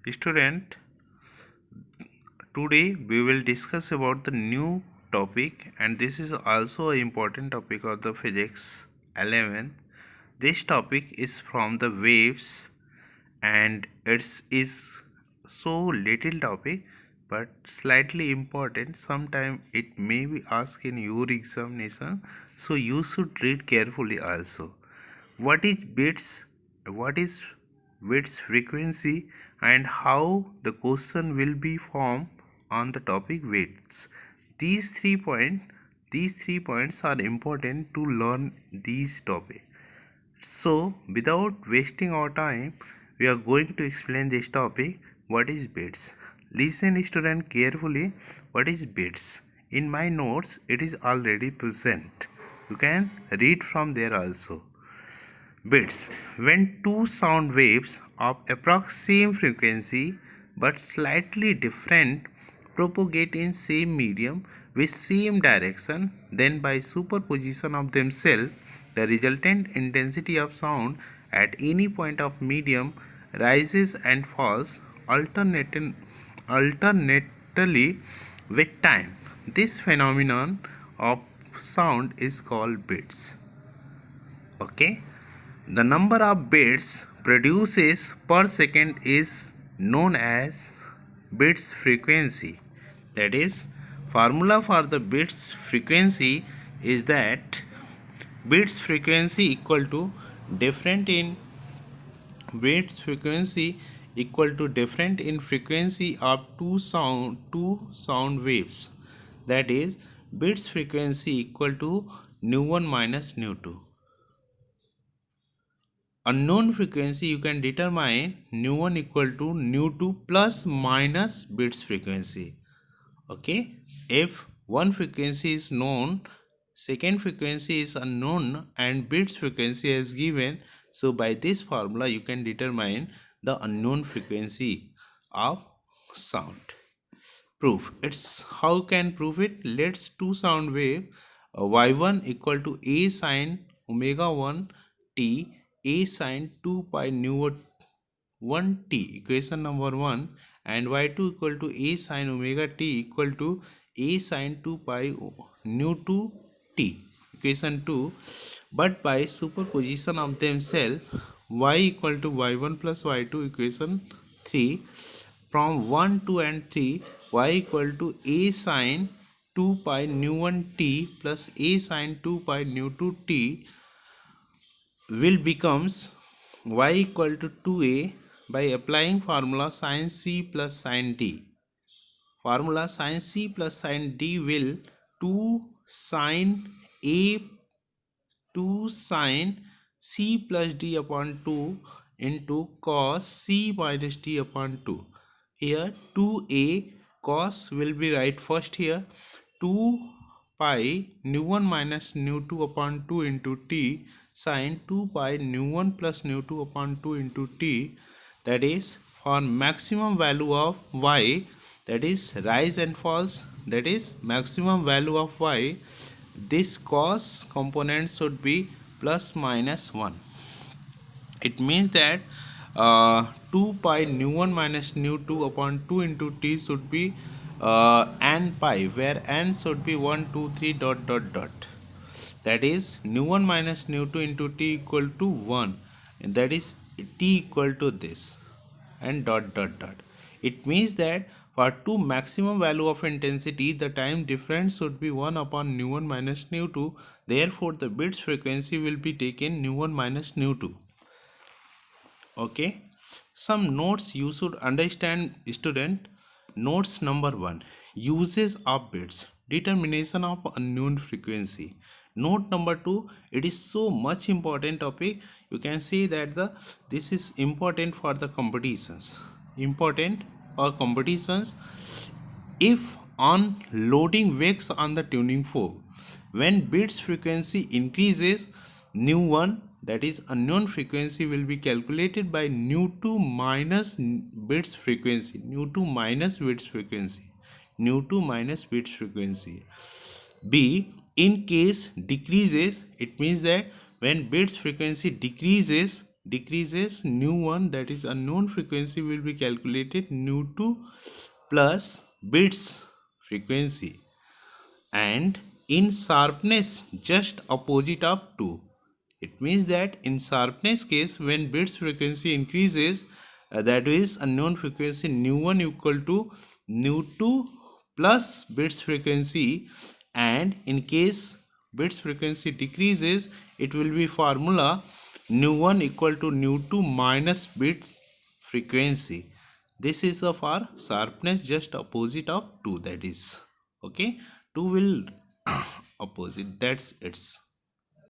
Student, today we will discuss about the new topic, and this is also an important topic of the physics 11. This topic is from the waves, and is so little topic but slightly important. Sometime it may be asked in your examination, so you should read carefully also. What is bits? What is bits frequency, and how the question will be formed on the topic weights. These three points are important to learn these topic. So, without wasting our time, we are going to explain this topic. What is bits? Listen, student, carefully. What is bits? In my notes, it is already present. You can read from there also. Bits. When two sound waves of approx same frequency but slightly different propagate in same medium with same direction, then by superposition of themselves, the resultant intensity of sound at any point of medium rises and falls alternately with time. This phenomenon of sound is called bits. Okay, the number of bits produced per second is known as bits frequency. That is, formula for the bits frequency is that bits frequency equal to different in bits frequency equal to different in frequency of two sound waves. That is, bits frequency equal to nu1 minus nu2. Unknown frequency, you can determine nu1 equal to nu2 plus minus bits frequency. Okay, if one frequency is known, second frequency is unknown, and bits frequency is given, so by this formula you can determine the unknown frequency of sound. Proof. It's how can prove it? Let's two sound wave y1 equal to a sine omega 1 t, a sine 2 pi nu 1 t, equation number 1, and y2 equal to a sine omega t equal to a sine 2 pi nu 2 t, equation 2. But by superposition of themselves, y equal to y1 plus y2, equation 3, from 1, 2 and 3, y equal to a sine 2 pi nu 1 t plus a sine 2 pi nu 2 t will becomes y equal to 2a by applying formula sin c plus sin d. Formula sin c plus sin d will 2 sin a 2 sin c plus d upon 2 into cos c minus d upon 2. Here 2a cos will be right first here, 2 pi nu 1 minus nu 2 upon 2 into t sin 2 pi nu 1 plus nu 2 upon 2 into t. That is, for maximum value of y, that is rise and falls, that is maximum value of y, this cos component should be plus minus 1. It means that 2 pi nu 1 minus nu 2 upon 2 into t should be n pi, where n should be 1 2 3 dot dot dot. That is, nu 1 minus nu 2 into t equal to 1, and that is t equal to this, and dot dot dot. It means that for two maximum value of intensity, the time difference should be 1 upon nu 1 minus nu 2. Therefore, the bits frequency will be taken nu 1 minus nu 2. Okay, some notes you should understand, student. Notes number 1, uses of bits, determination of unknown frequency. Note number 2, it is so much important topic, you can say that this is important for the competitions, if on loading wakes on the tuning fork, when bits frequency increases, nu 1, that is unknown frequency, will be calculated by nu 2 minus bits frequency, nu 2 minus bits frequency, nu 2 minus bits frequency. B, in case decreases, it means that when bits frequency decreases, decreases, new one, that is unknown frequency, will be calculated nu2 plus bits frequency. And in sharpness, just opposite of 2. It means that in sharpness case, when bits frequency increases, that is unknown frequency nu1 equal to nu2 plus bits frequency. And in case bits frequency decreases, it will be formula nu1 equal to nu2 minus bits frequency. This is of our sharpness just opposite of 2, that is okay, 2 will opposite, that's its